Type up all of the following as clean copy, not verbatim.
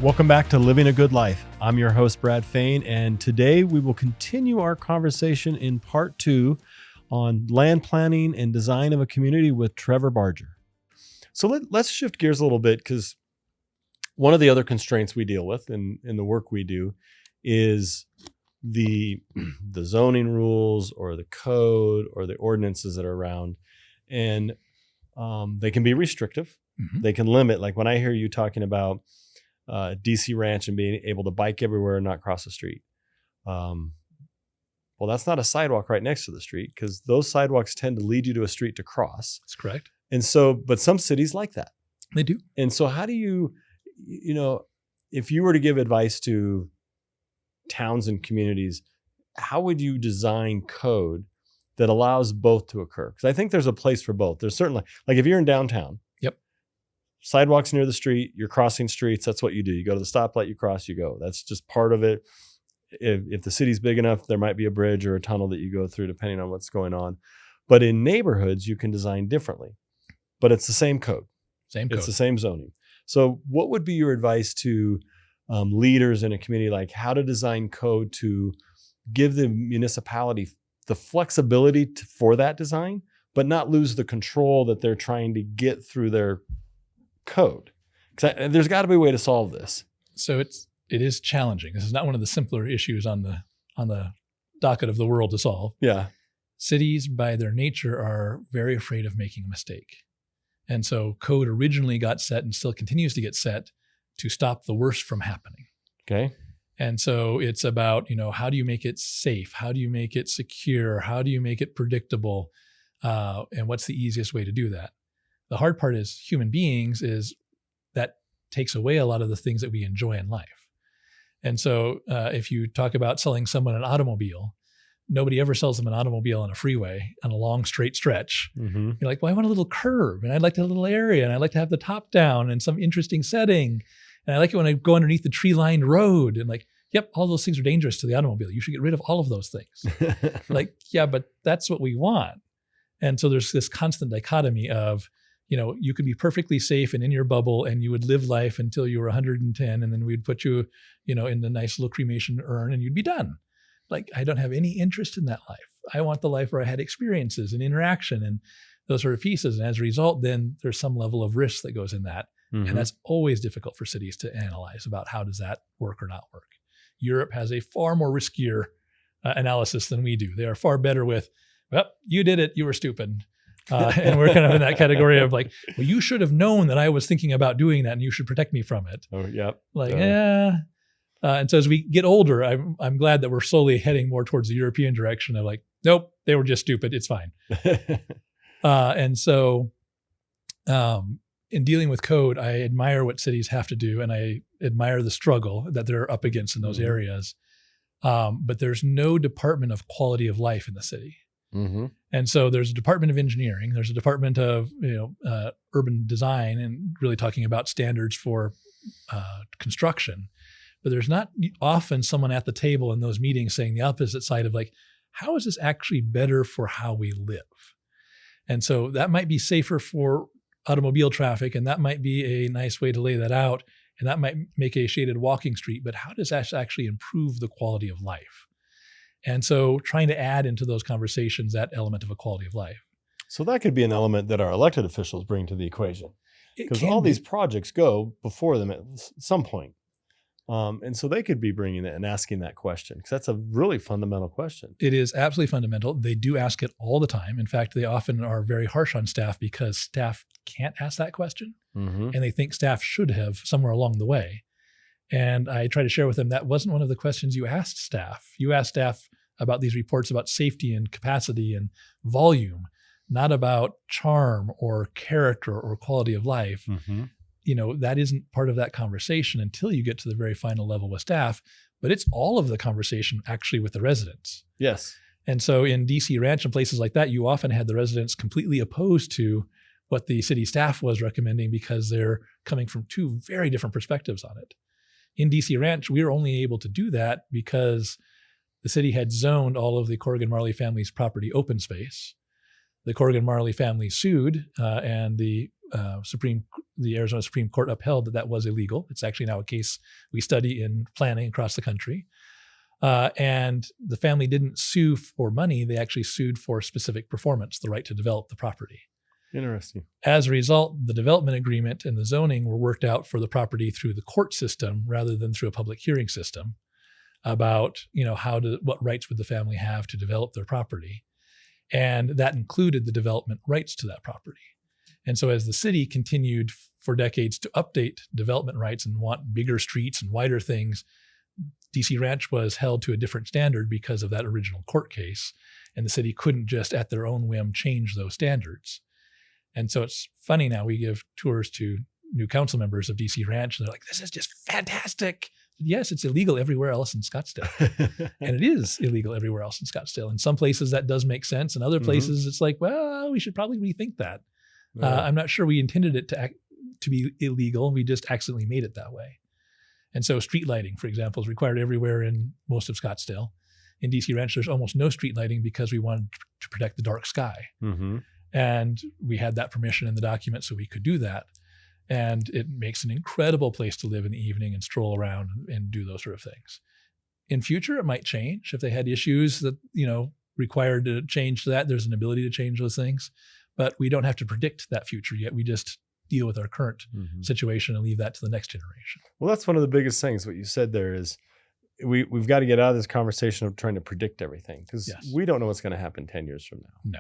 Welcome back to Living a Good Life. I'm your host, Brad Fain, and today we will continue our conversation in part 2 on land planning and design of a community with Trevor Barger. So let's shift gears a little bit, because one of the other constraints we deal with in the work we do is the zoning rules or the code or the ordinances that are around. And they can be restrictive. Mm-hmm. They can limit. Like when I hear you talking about DC Ranch and being able to bike everywhere and not cross the street. Well, that's not a sidewalk right next to the street, because those sidewalks tend to lead you to a street to cross. That's correct. And so, but some cities like that. They do. And so how do you if you were to give advice to towns and communities, how would you design code that allows both to occur? Because I think there's a place for both. There's certainly, like if you're in downtown, sidewalks near the street, you're crossing streets. That's what you do. You go to the stoplight, you cross, you go. That's just part of it. If the city's big enough, there might be a bridge or a tunnel that you go through depending on what's going on. But in neighborhoods, you can design differently. But it's the same code. It's the same zoning. So what would be your advice to leaders in a community, like how to design code to give the municipality the flexibility for that design, but not lose the control that they're trying to get through their code? Because there's got to be a way to solve this. So it is challenging. This is not one of the simpler issues on the docket of the world to solve. Yeah. Cities by their nature are very afraid of making a mistake. And so code originally got set and still continues to get set to stop the worst from happening. Okay. And so it's about, how do you make it safe? How do you make it secure? How do you make it predictable? And what's the easiest way to do that? The hard part is human beings is that takes away a lot of the things that we enjoy in life. And so if you talk about selling someone an automobile, nobody ever sells them an automobile on a freeway on a long straight stretch. Mm-hmm. You're like, well, I want a little curve, and I'd like a little area, and I'd like to have the top down and some interesting setting. And I like it when I go underneath the tree-lined road, and like, yep, all those things are dangerous to the automobile. You should get rid of all of those things. Like, yeah, but that's what we want. And so there's this constant dichotomy of, you could be perfectly safe and in your bubble, and you would live life until you were 110, and then we'd put you, in the nice little cremation urn, and you'd be done. Like, I don't have any interest in that life. I want the life where I had experiences and interaction and those sort of pieces. And as a result, then there's some level of risk that goes in that. Mm-hmm. And that's always difficult for cities to analyze about how does that work or not work. Europe has a far more riskier analysis than we do. They are far better with, well, you did it, you were stupid. And we're kind of in that category of like, well, you should have known that I was thinking about doing that and you should protect me from it. Oh, yeah. Like, and so as we get older, I'm glad that we're slowly heading more towards the European direction of like, nope, they were just stupid. It's fine. And so in dealing with code, I admire what cities have to do, and I admire the struggle that they're up against in those mm-hmm. areas. But there's no department of quality of life in the city. Mm-hmm. And so there's a department of engineering, there's a department of urban design, and really talking about standards for construction. But there's not often someone at the table in those meetings saying the opposite side of like, how is this actually better for how we live? And so that might be safer for automobile traffic, and that might be a nice way to lay that out, and that might make a shaded walking street, but how does that actually improve the quality of life? And so trying to add into those conversations that element of a quality of life. So that could be an element that our elected officials bring to the equation, because all these projects go before them at some point. And so they could be bringing it and asking that question, because that's a really fundamental question. It is absolutely fundamental. They do ask it all the time. In fact, they often are very harsh on staff because staff can't ask that question. Mm-hmm. And they think staff should have somewhere along the way. And I try to share with them that wasn't one of the questions you asked staff. You asked staff about these reports about safety and capacity and volume, not about charm or character or quality of life. Mm-hmm. That isn't part of that conversation until you get to the very final level with staff, but it's all of the conversation actually with the residents. Yes. And so in DC Ranch and places like that, you often had the residents completely opposed to what the city staff was recommending because they're coming from two very different perspectives on it. In DC Ranch, we were only able to do that because the city had zoned all of the Corrigan-Marley family's property open space. The Corrigan-Marley family sued, and the Supreme the Arizona Supreme Court upheld that was illegal. It's actually now a case we study in planning across the country. And the family didn't sue for money. They actually sued for specific performance, the right to develop the property. Interesting. As a result, the development agreement and the zoning were worked out for the property through the court system rather than through a public hearing system about, what rights would the family have to develop their property. And that included the development rights to that property. And so as the city continued for decades to update development rights and want bigger streets and wider things, DC Ranch was held to a different standard because of that original court case. And the city couldn't just at their own whim change those standards. And so it's funny now, we give tours to new council members of DC Ranch and they're like, this is just fantastic. Yes, it's illegal everywhere else in Scottsdale. And it is illegal everywhere else in Scottsdale. In some places that does make sense. In other places it's like, well, we should probably rethink that. I'm not sure we intended it to be illegal. We just accidentally made it that way. And so street lighting, for example, is required everywhere in most of Scottsdale. In DC Ranch, there's almost no street lighting because we wanted to protect the dark sky. Mm-hmm. And we had that permission in the document so we could do that. And it makes an incredible place to live in the evening and stroll around and do those sort of things. In future, it might change. If they had issues that, required to change that, there's an ability to change those things. But we don't have to predict that future yet. We just deal with our current situation and leave that to the next generation. Well, that's one of the biggest things. What you said there is we've got to get out of this conversation of trying to predict everything because we don't know what's going to happen 10 years from now.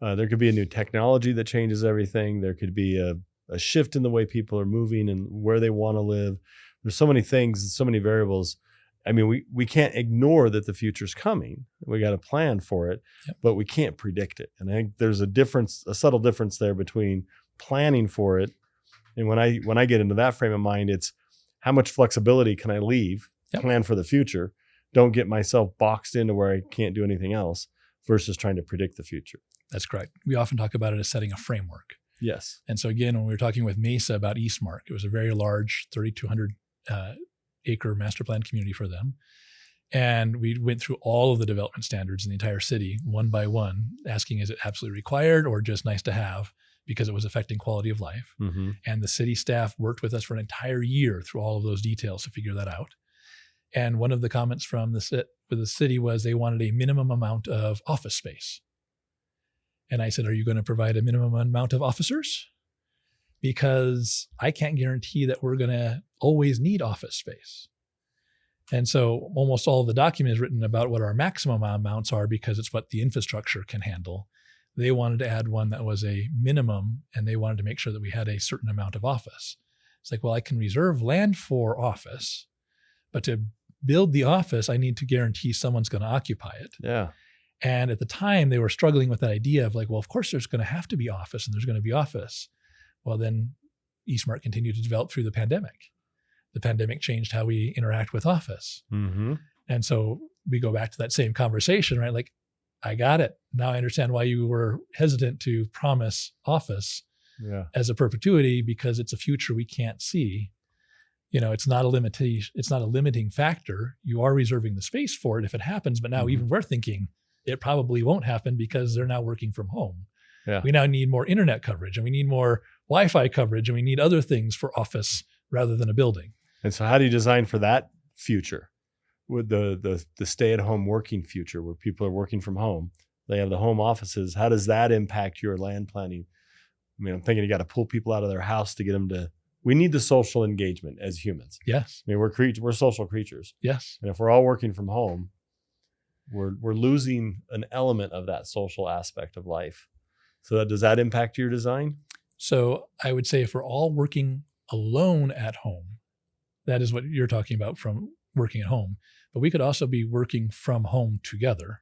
No. There could be a new technology that changes everything. There could be a shift in the way people are moving and where they want to live. There's so many things, so many variables. I mean, we can't ignore that the future's coming. We got to plan for it, but we can't predict it. And I think there's a subtle difference there between planning for it. And when I get into that frame of mind, it's how much flexibility can I leave, plan for the future, don't get myself boxed into where I can't do anything else versus trying to predict the future. That's correct. We often talk about it as setting a framework. Yes. And so again, when we were talking with Mesa about Eastmark, it was a very large 3,200 acre master plan community for them. And we went through all of the development standards in the entire city, one by one, asking, is it absolutely required or just nice to have? Because it was affecting quality of life. Mm-hmm. And the city staff worked with us for an entire year through all of those details to figure that out. And one of the comments from the city was they wanted a minimum amount of office space. And I said, are you going to provide a minimum amount of officers? Because I can't guarantee that we're going to always need office space. And so almost all of the document is written about what our maximum amounts are because it's what the infrastructure can handle. They wanted to add one that was a minimum, and they wanted to make sure that we had a certain amount of office. It's like, well, I can reserve land for office, but to build the office, I need to guarantee someone's going to occupy it. Yeah. And at the time, they were struggling with that idea of like, well, of course, there's going to have to be office, and there's going to be office. Well, then Eastmark continued to develop through the pandemic. The pandemic changed how we interact with office. Mm-hmm. And so we go back to that same conversation, right? Like, I got it. Now I understand why you were hesitant to promise office as a perpetuity, because it's a future we can't see. It's not a limitation. It's not a limiting factor. You are reserving the space for it if it happens. But now even we're thinking it probably won't happen because they're now working from home. Yeah. We now need more internet coverage, and we need more Wi-Fi coverage, and we need other things for office rather than a building. And so how do you design for that future? With the stay-at-home working future where people are working from home, they have the home offices. How does that impact your land planning? I mean, I'm thinking you got to pull people out of their house to get them to. We need the social engagement as humans. Yes. I mean, we're social creatures. Yes. And if we're all working from home, we're losing an element of that social aspect of life. So does that impact your design? So I would say if we're all working alone at home, that is what you're talking about from working at home. But we could also be working from home together.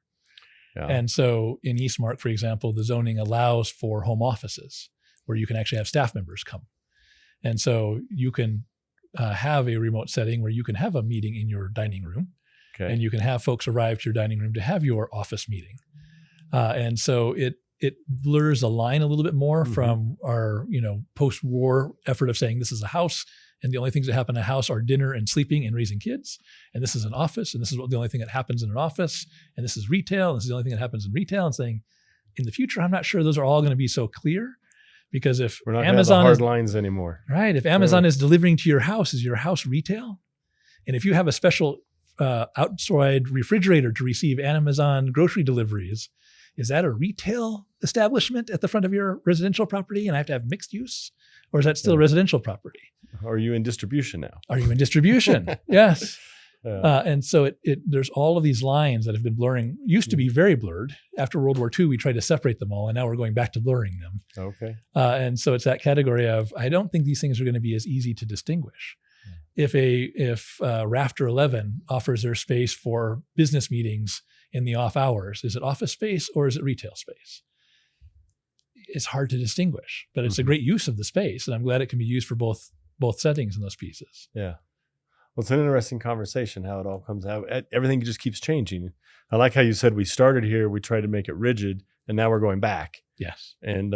Yeah. And so in Eastmark, for example, the zoning allows for home offices where you can actually have staff members come. And so you can have a remote setting where you can have a meeting in your dining room. Okay. And you can have folks arrive to your dining room to have your office meeting. And so it blurs a line a little bit more from our post-war effort of saying this is a house, and the only things that happen in a house are dinner and sleeping and raising kids. And this is an office, and this is the only thing that happens in an office. And this is retail, and this is the only thing that happens in retail. And saying, in the future, I'm not sure those are all going to be so clear. Because if We're not Amazon going to have is the hard lines anymore. right, if Amazon is delivering to your house, is your house retail? And if you have a special outside refrigerator to receive Amazon grocery deliveries, is that a retail establishment at the front of your residential property and I have to have mixed use? Or is that still residential property? Are you in distribution now? Are you in distribution? Yes. Yeah. And so there's all of these lines that have been blurring, used to be very blurred. After World War II, we tried to separate them all, and now we're going back to blurring them. Okay. And so it's that category of, I don't think these things are going to be as easy to distinguish. If Rafter 11 offers their space for business meetings in the off hours, is it office space or is it retail space? It's hard to distinguish, but it's a great use of the space, and I'm glad it can be used for both settings in those pieces. Yeah. Well, it's an interesting conversation how it all comes out. Everything just keeps changing. I like how you said we started here, we tried to make it rigid, and now we're going back. Yes. And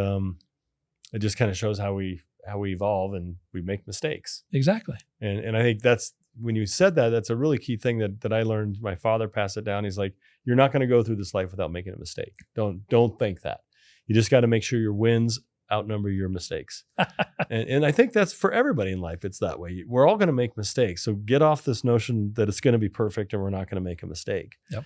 it just kind of shows how we evolve and we make mistakes. Exactly. And I think that's, when you said that, that's a really key thing that I learned. My father passed it down. He's like, you're not going to go through this life without making a mistake. Don't think that. You just got to make sure your wins outnumber your mistakes. and I think that's for everybody in life. It's that way. We're all going to make mistakes. So get off this notion that it's going to be perfect and we're not going to make a mistake. Yep.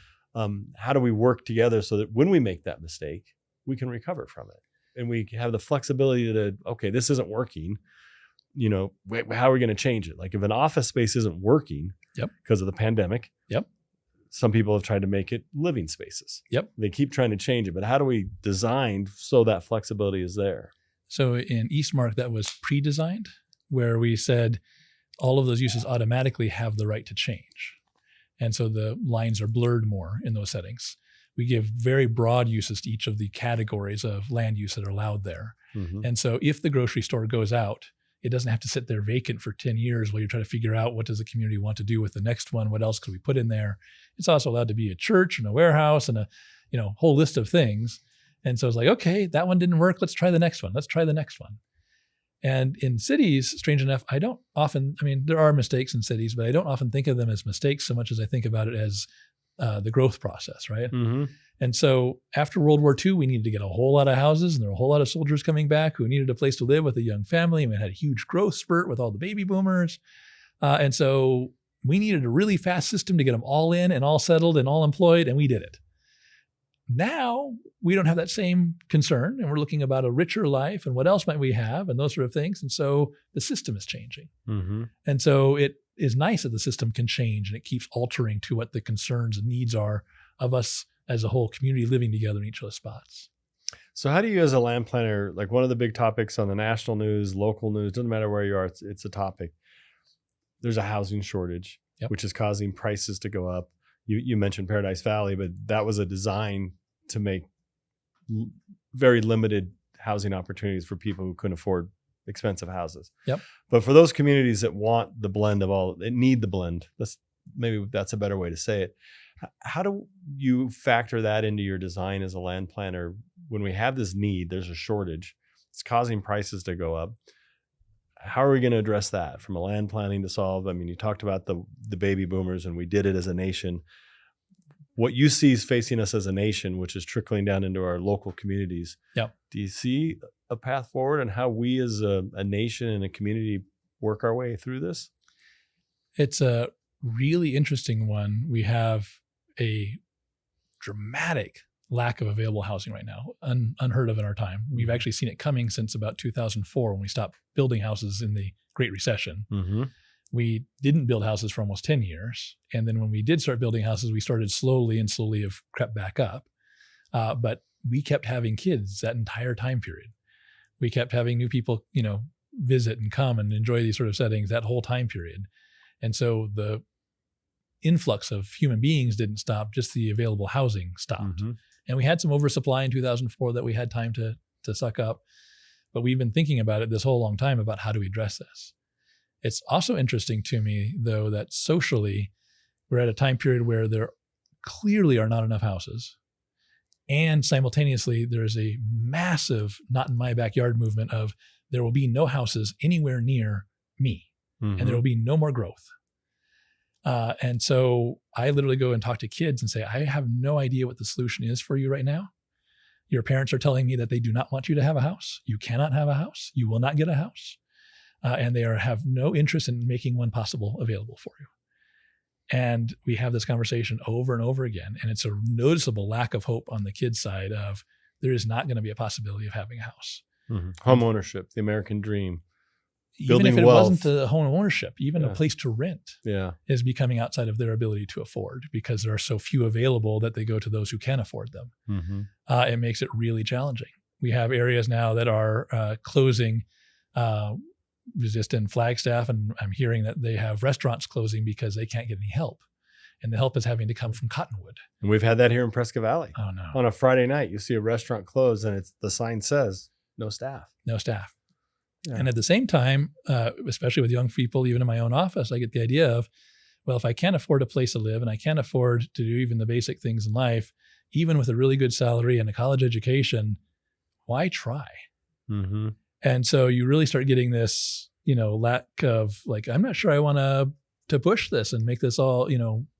How do we work together so that when we make that mistake, we can recover from it? And we have the flexibility to, okay, this isn't working. You know, how are we going to change it? Like if an office space isn't working because of the pandemic, some people have tried to make it living spaces. They keep trying to change it, but how do we design so that flexibility is there? So in Eastmark, that was pre-designed, where we said all of those uses automatically have the right to change. And so the lines are blurred more in those settings. We give very broad uses to each of the categories of land use that are allowed there. And so if the grocery store goes out, it doesn't have to sit there vacant for 10 years while you're trying to figure out what does the community want to do with the next one? What else could we put in there? It's also allowed to be a church and a warehouse and a whole list of things. And so it's like, okay, that one didn't work. Let's try the next one. Let's try the next one. And in cities, strange enough, there are mistakes in cities, but I don't often think of them as mistakes so much as I think about it as the growth process, right? And so after World War II, we needed to get a whole lot of houses, and there were a whole lot of soldiers coming back who needed a place to live with a young family. And we had a huge growth spurt with all the baby boomers. And so we needed a really fast system to get them all in and all settled and all employed, and we did it. Now we don't have that same concern, and we're looking about a richer life and what else might we have and those sort of things. And so the system is changing. And so it is nice that the system can change and it keeps altering to what the concerns and needs are of us as a whole community living together in each of those spots. So how do you as a land planner, like one of the big topics on the national news, local news, doesn't matter where you are, it's a topic. There's a housing shortage, which is causing prices to go up. You mentioned Paradise Valley, but that was a design to make very limited housing opportunities for people who couldn't afford expensive houses. But for those communities that want the blend of all, that need the blend, that's a better way to say it. How do you factor that into your design as a land planner? When we have this need, there's a shortage, it's causing prices to go up. How are we going to address that from a land planning to solve? I mean, you talked about the baby boomers, and we did it as a nation. What you see is facing us as a nation, which is trickling down into our local communities. Do you see a path forward on how we as a nation and a community work our way through this? It's a really interesting one. We have a dramatic lack of available housing right now, unheard of in our time. We've actually seen it coming since about 2004 when we stopped building houses in the Great Recession. We didn't build houses for almost 10 years. And then when we did start building houses, we started slowly have crept back up. But we kept having kids that entire time period. We kept having new people, visit and come and enjoy these sort of settings that whole time period. And so the influx of human beings didn't stop, just the available housing stopped. And we had some oversupply in 2004 that we had time to suck up. But we've been thinking about it this whole long time about how do we address this. It's also interesting to me, though, that socially, we're at a time period where there clearly are not enough houses. And simultaneously, there's a massive not in my backyard movement of there will be no houses anywhere near me. And there will be no more growth. And so I literally go and talk to kids and say, I have no idea what the solution is for you right now. Your parents are telling me that they do not want you to have a house. You cannot have a house. You will not get a house. And they have no interest in making one possible available for you. And we have this conversation over and over again. And it's a noticeable lack of hope on the kid's side of there is not going to be a possibility of having a house. Mm-hmm. Home ownership, the American dream. Even if it wealth. wasn't a home ownership, even a place to rent is becoming outside of their ability to afford because there are so few available that they go to those who can afford them. Mm-hmm. It makes it really challenging. We have areas now that are closing, just in Flagstaff, and I'm hearing that they have restaurants closing because they can't get any help. And the help is having to come from Cottonwood. And we've had that here in Prescott Valley. Oh, no. On a Friday night, you see a restaurant close and the sign says, no staff. No staff. Yeah. And at the same time, especially with young people, even in my own office, I get the idea of, well, if I can't afford a place to live and I can't afford to do even the basic things in life, even with a really good salary and a college education, why try? Mm-hmm. And so you really start getting this, lack of like, I'm not sure I want to push this and make this all,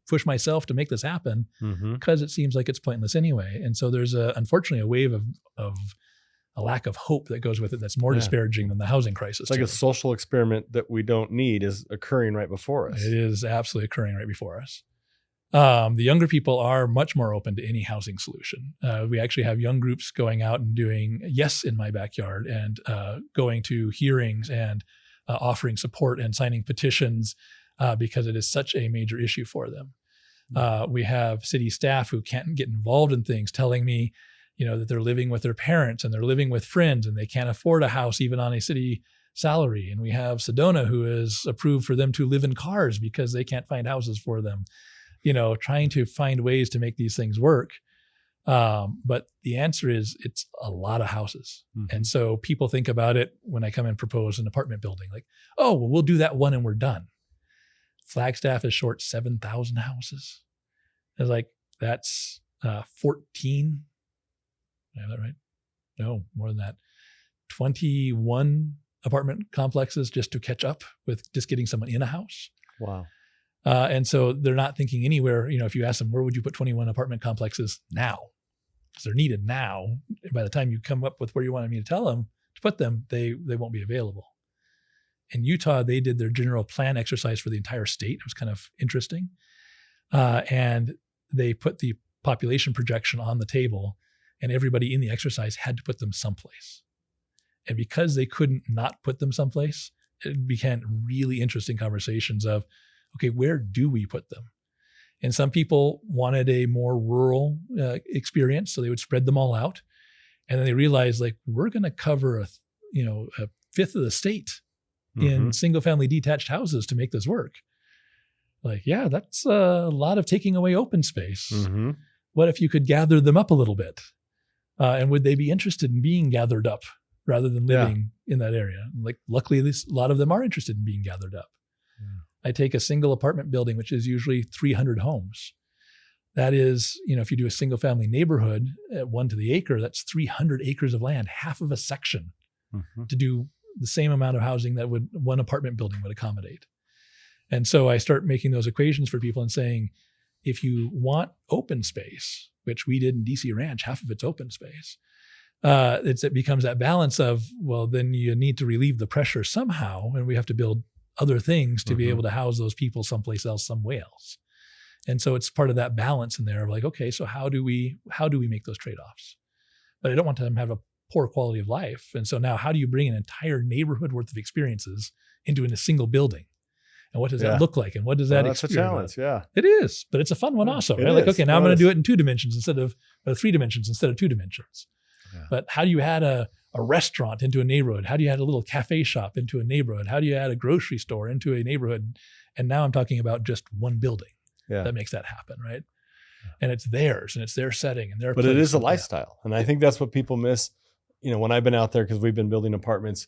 push myself to make this happen because it seems like it's pointless anyway. And so there's unfortunately a wave of a lack of hope that goes with it that's more disparaging than the housing crisis. It's like a social experiment that we don't need is occurring right before us. It is absolutely occurring right before us. The younger people are much more open to any housing solution. We actually have young groups going out and doing Yes in My Backyard and going to hearings and offering support and signing petitions because it is such a major issue for them. We have city staff who can't get involved in things telling me, that they're living with their parents and they're living with friends and they can't afford a house even on a city salary. And we have Sedona who is approved for them to live in cars because they can't find houses for them, trying to find ways to make these things work. But the answer is it's a lot of houses. Mm-hmm. And so people think about it when I come and propose an apartment building, like, oh, well, we'll do that one and we're done. Flagstaff is short 7,000 houses. It's like, that's 14. I have that right? No, more than that. 21 apartment complexes just to catch up with just getting someone in a house. Wow. And so they're not thinking anywhere, if you ask them, where would you put 21 apartment complexes now? Because they're needed now. By the time you come up with where you wanted me to tell them to put them, they won't be available. In Utah, they did their general plan exercise for the entire state. It was kind of interesting. And they put the population projection on the table and everybody in the exercise had to put them someplace. And because they couldn't not put them someplace, it began really interesting conversations of, okay, where do we put them? And some people wanted a more rural experience, so they would spread them all out. And then they realized, like, we're going to cover a fifth of the state in single-family detached houses to make this work. Like, yeah, that's a lot of taking away open space. Mm-hmm. What if you could gather them up a little bit? And would they be interested in being gathered up rather than living in that area? Like, luckily, a lot of them are interested in being gathered up. I take a single apartment building, which is usually 300 homes. That is, if you do a single family neighborhood at 1 to the acre, that's 300 acres of land, half of a section to do the same amount of housing that one apartment building would accommodate. And so I start making those equations for people and saying, if you want open space, which we did in DC Ranch, half of it's open space, it becomes that balance of, well, then you need to relieve the pressure somehow, and we have to build other things to be able to house those people someplace else, some way else. And so it's part of that balance in there of like, okay, so how do we make those trade-offs? But I don't want them to have a poor quality of life. And so now how do you bring an entire neighborhood worth of experiences into a single building? And what does that look like? And what does that experience? That's a challenge, It is, but it's a fun one also, right? Like, okay, now I'm going to do it in 2 dimensions instead of 3 dimensions instead of 2 dimensions. Yeah. But how do you add a restaurant into a neighborhood? How do you add a little cafe shop into a neighborhood? How do you add a grocery store into a neighborhood? And now I'm talking about just one building that makes that happen, right? And it's theirs and it's their setting and their But it is a lifestyle. And I think that's what people miss. When I've been out there, because we've been building apartments,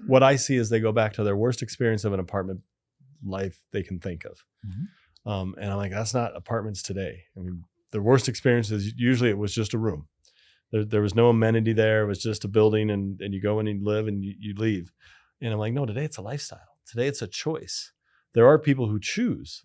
what I see is they go back to their worst experience of an apartment life they can think of. Mm-hmm. And I'm like, that's not apartments today. I mean, their worst experience is usually it was just a room. There was no amenity there. It was just a building and you go in and you live and you leave. And I'm like, no, today it's a lifestyle. Today it's a choice. There are people who choose.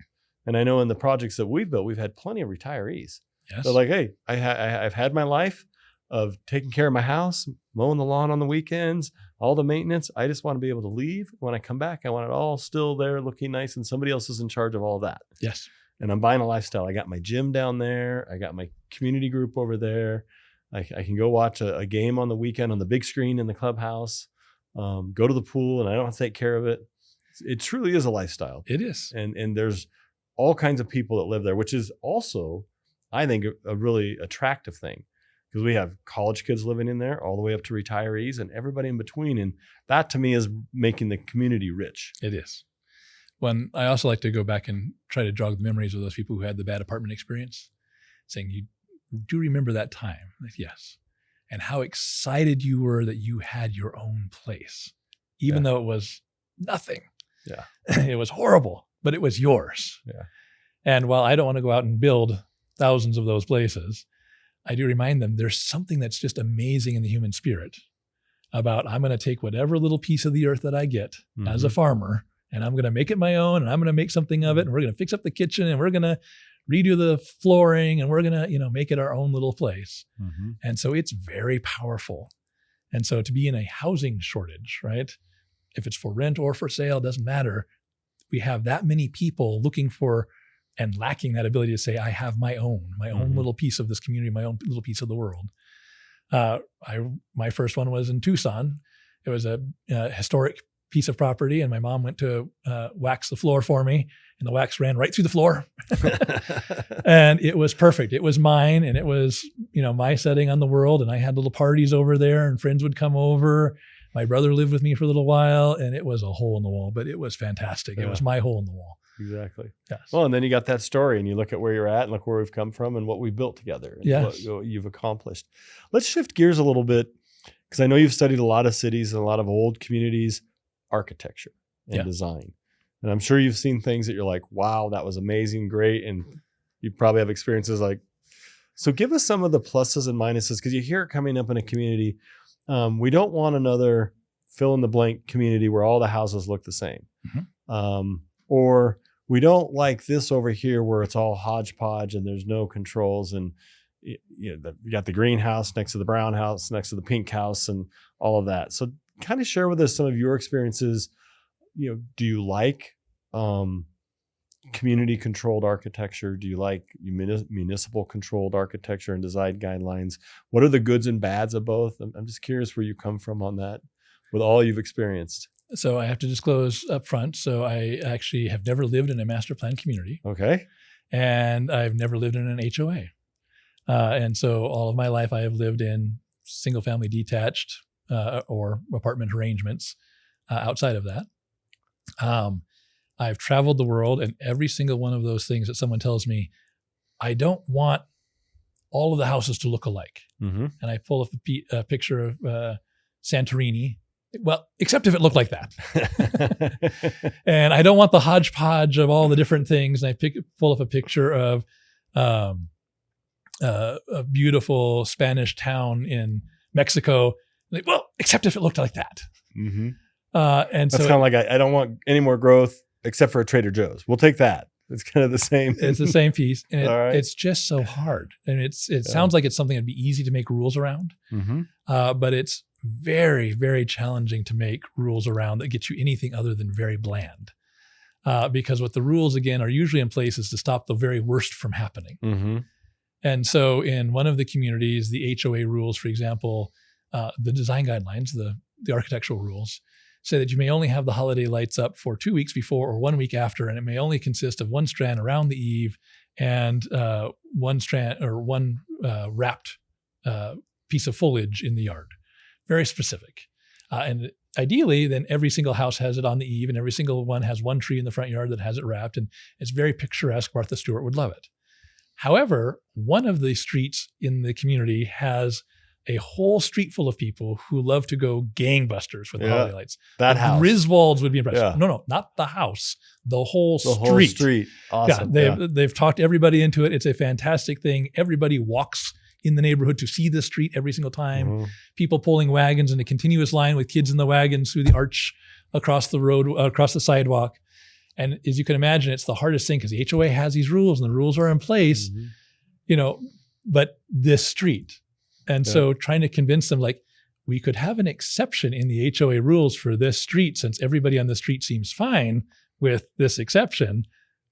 And I know in the projects that we've built, we've had plenty of retirees Yes. They're like, hey, I've had my life of taking care of my house, mowing the lawn on the weekends, all the maintenance. I just want to be able to leave. When I come back, I want it all still there looking nice, and somebody else is in charge of all of that. Yes. And I'm buying a lifestyle. I got my gym down there. I got my community group over there. I can go watch a game on the weekend on the big screen in the clubhouse, go to the pool, and I don't have to take care of it. It truly is a lifestyle. It is. And there's all kinds of people that live there, which is also, I think, a really attractive thing, because we have college kids living in there all the way up to retirees and everybody in between. And that to me is making the community rich. It is. When I also like to go back and try to jog the memories of those people who had the bad apartment experience, saying, you do remember that time? Like, yes. And how excited you were that you had your own place, even though it was nothing. Yeah. It was horrible, but it was yours. Yeah. And while I don't want to go out and build thousands of those places, I do remind them there's something that's just amazing in the human spirit about, I'm going to take whatever little piece of the earth that I get as a farmer, and I'm going to make it my own, and I'm going to make something of it, and we're going to fix up the kitchen, and we're going to redo the flooring, and we're going to, make it our own little place. And so it's very powerful. And so to be in a housing shortage, right? If it's for rent or for sale, doesn't matter. We have that many people looking for and lacking that ability to say, I have my own little piece of this community, my own little piece of the world. My first one was in Tucson. It was a historic piece of property, and my mom went to wax the floor for me, and the wax ran right through the floor. And it was perfect. It was mine, and it was, my setting on the world, and I had little parties over there, and friends would come over. My brother lived with me for a little while, and it was a hole in the wall, but it was fantastic. Yeah. It was my hole in the wall. Exactly. Yes. Well, and then you got that story, and you look at where you're at and look where we've come from and what we built together and Yes. what you've accomplished. Let's shift gears a little bit, because I know you've studied a lot of cities and a lot of old communities, architecture and design. And I'm sure you've seen things that you're like, wow, that was amazing, great. And you probably have experiences like, so give us some of the pluses and minuses, because you hear it coming up in a community. We don't want another fill in the blank community where all the houses look the same. Or we don't like this over here where it's all hodgepodge and there's no controls, and you got the greenhouse next to the brown house, next to the pink house, and all of that. So kind of share with us some of your experiences. Do you like community controlled architecture? Do you like municipal controlled architecture and design guidelines? What are the goods and bads of both? I'm just curious where you come from on that with all you've experienced. So I have to disclose up front. So I actually have never lived in a master plan community. Okay. And I've never lived in an HOA. And so all of my life I have lived in single family detached or apartment arrangements outside of that. I've traveled the world, and every single one of those things that someone tells me, I don't want all of the houses to look alike. And I pull up a picture of Santorini. Well, except if it looked like that. And I don't want the hodgepodge of all the different things. And I pull up a picture of a beautiful Spanish town in Mexico. Like, well, except if it looked like that. And that's so kind of like, I don't want any more growth except for a Trader Joe's. We'll take that. It's kind of the same. It's the same piece. And It's just so hard. And it sounds like it's something that'd be easy to make rules around. But it's very, very challenging to make rules around that get you anything other than very bland. Because what the rules, again, are usually in place is to stop the very worst from happening. And so in one of the communities, the HOA rules, for example, the design guidelines, the architectural rules, say that you may only have the holiday lights up for 2 weeks before or 1 week after, and it may only consist of one strand around the eve and one strand or one wrapped piece of foliage in the yard. Very specific. And ideally, then every single house has it on the eve, and every single one has one tree in the front yard that has it wrapped, and it's very picturesque. Martha Stewart would love it. However, one of the streets in the community has a whole street full of people who love to go gangbusters with the holiday lights. That the house. Griswolds would be impressed. Yeah. No, not the house. The whole street. The whole street. Awesome. They've talked everybody into it. It's a fantastic thing. Everybody walks in the neighborhood to see the street every single time. People pulling wagons in a continuous line with kids in the wagons through the arch across the road, across the sidewalk. And as you can imagine, it's the hardest thing because the HOA has these rules and the rules are in place. but this street. And so trying to convince them, like, we could have an exception in the HOA rules for this street, since everybody on the street seems fine with this exception.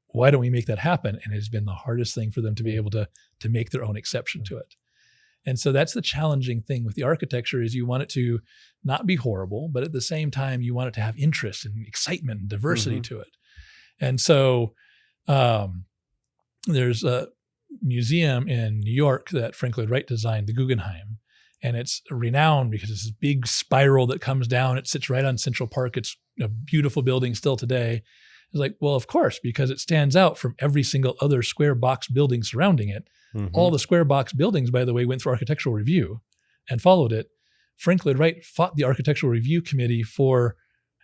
Why don't we make that happen? And it has been the hardest thing for them to be able to make their own exception to it. And so that's the challenging thing with the architecture, is you want it to not be horrible, but at the same time, you want it to have interest and excitement and diversity to it. And so there's a museum in New York that Frank Lloyd Wright designed, the Guggenheim. And it's renowned because it's this big spiral that comes down. It sits right on Central Park. It's a beautiful building still today. It's like, well, of course, because it stands out from every single other square box building surrounding it. All the square box buildings, by the way, went through architectural review and followed it. Frank Lloyd Wright fought the architectural review committee for,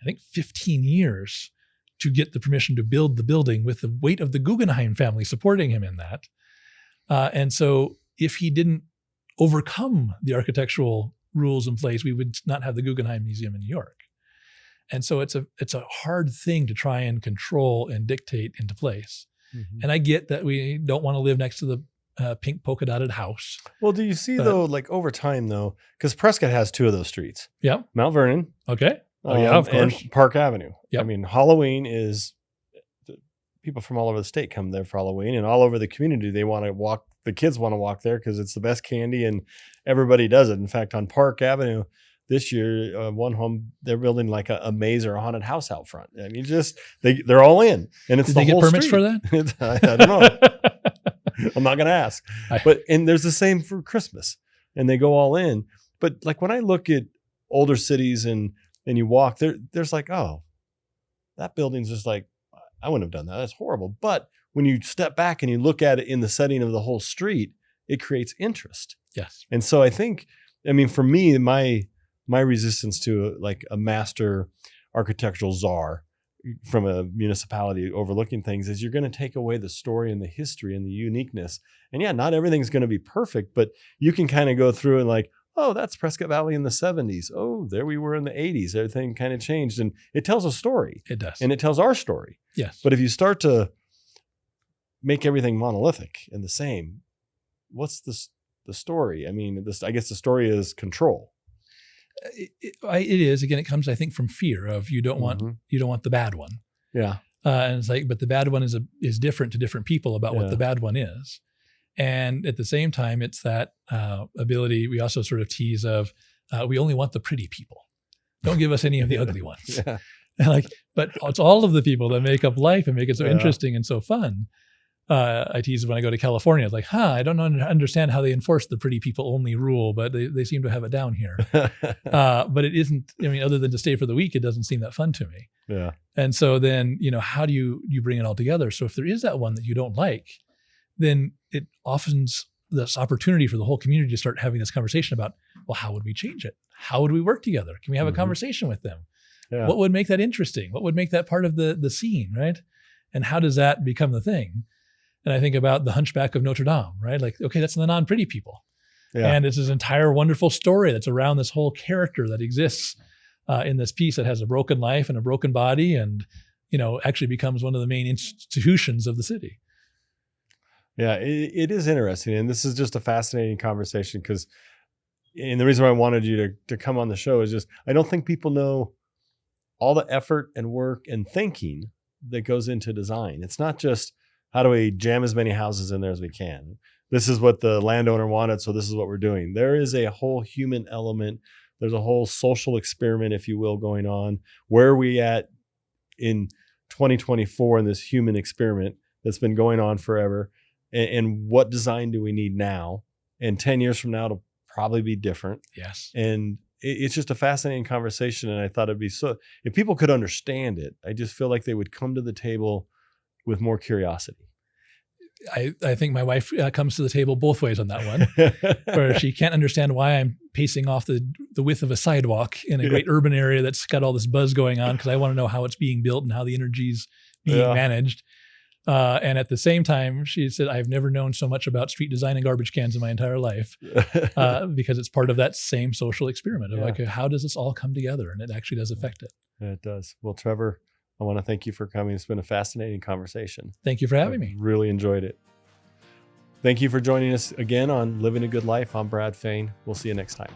I think, 15 years to get the permission to build the building, with the weight of the Guggenheim family supporting him in that. And so if he didn't overcome the architectural rules in place, we would not have the Guggenheim Museum in New York. And so it's a hard thing to try and control and dictate into place. And I get that we don't want to live next to the pink polka dotted house. Well, do you see though, like over time though, because Prescott has two of those streets. Yeah. Mount Vernon. Okay. Oh yeah, of course. And Park Avenue. Yep. I mean, Halloween is, people from all over the state come there for Halloween, and all over the community, they want to walk. The kids want to walk there because it's the best candy, and everybody does it. In fact, on Park Avenue this year, one home, they're building like a maze or a haunted house out front. I mean, they're all in, and it's Did the they whole get permits street. for that? I don't know. I'm not going to ask. And there's the same for Christmas, and they go all in. But like when I look at older cities and you walk there, there's like, oh, that building's just like, I wouldn't have done that. That's horrible. But when you step back and you look at it in the setting of the whole street, it creates interest. Yes. And so I think, I mean, for me, my resistance to like a master architectural czar from a municipality overlooking things is you're going to take away the story and the history and the uniqueness. And yeah, not everything's going to be perfect, but you can kind of go through and like, oh, that's Prescott Valley in the 70s. Oh, there we were in the 80s. Everything kind of changed. And it tells a story. It does. And it tells our story. Yes. But if you start to make everything monolithic and the same, what's the story? I mean, I guess the story is control. It is. Again, it comes, I think, from fear of you don't want the bad one. Yeah. And it's like, but the bad one is different to different people about what the bad one is. And at the same time, it's that ability we also sort of tease of, we only want the pretty people. Don't give us any of the ugly ones. Yeah. And like, but it's all of the people that make up life and make it so interesting and so fun. I tease when I go to California, it's like, I don't understand how they enforce the pretty people only rule, but they seem to have it down here. But it isn't, I mean, other than to stay for the week, it doesn't seem that fun to me. Yeah. And so then, how do you bring it all together? So if there is that one that you don't like, then it offers this opportunity for the whole community to start having this conversation about, well, how would we change it? How would we work together? Can we have a conversation with them? Yeah. What would make that interesting? What would make that part of the scene, right? And how does that become the thing? And I think about the Hunchback of Notre Dame, right? Like, okay, that's the non-pretty people. Yeah. And it's this entire wonderful story that's around this whole character that exists in this piece that has a broken life and a broken body and, actually becomes one of the main institutions of the city. Yeah, it is interesting. And this is just a fascinating conversation because, and the reason why I wanted you to come on the show is just, I don't think people know all the effort and work and thinking that goes into design. It's not just, how do we jam as many houses in there as we can? This is what the landowner wanted, so this is what we're doing. There is a whole human element. There's a whole social experiment, if you will, going on. Where are we at in 2024 in this human experiment that's been going on forever? And what design do we need now? And 10 years from now, it'll probably be different. Yes. And it's just a fascinating conversation. And I thought it'd be so, if people could understand it, I just feel like they would come to the table with more curiosity. I think my wife comes to the table both ways on that one, where she can't understand why I'm pacing off the width of a sidewalk in a great urban area that's got all this buzz going on, because I want to know how it's being built and how the energy's being managed. And at the same time, she said, I've never known so much about street design and garbage cans in my entire life, because it's part of that same social experiment of like, how does this all come together? And it actually does affect it. It does. Well, Trevor, I want to thank you for coming. It's been a fascinating conversation. Thank you for having me. Really enjoyed it. Thank you for joining us again on Living a Good Life. I'm Brad Fain. We'll see you next time.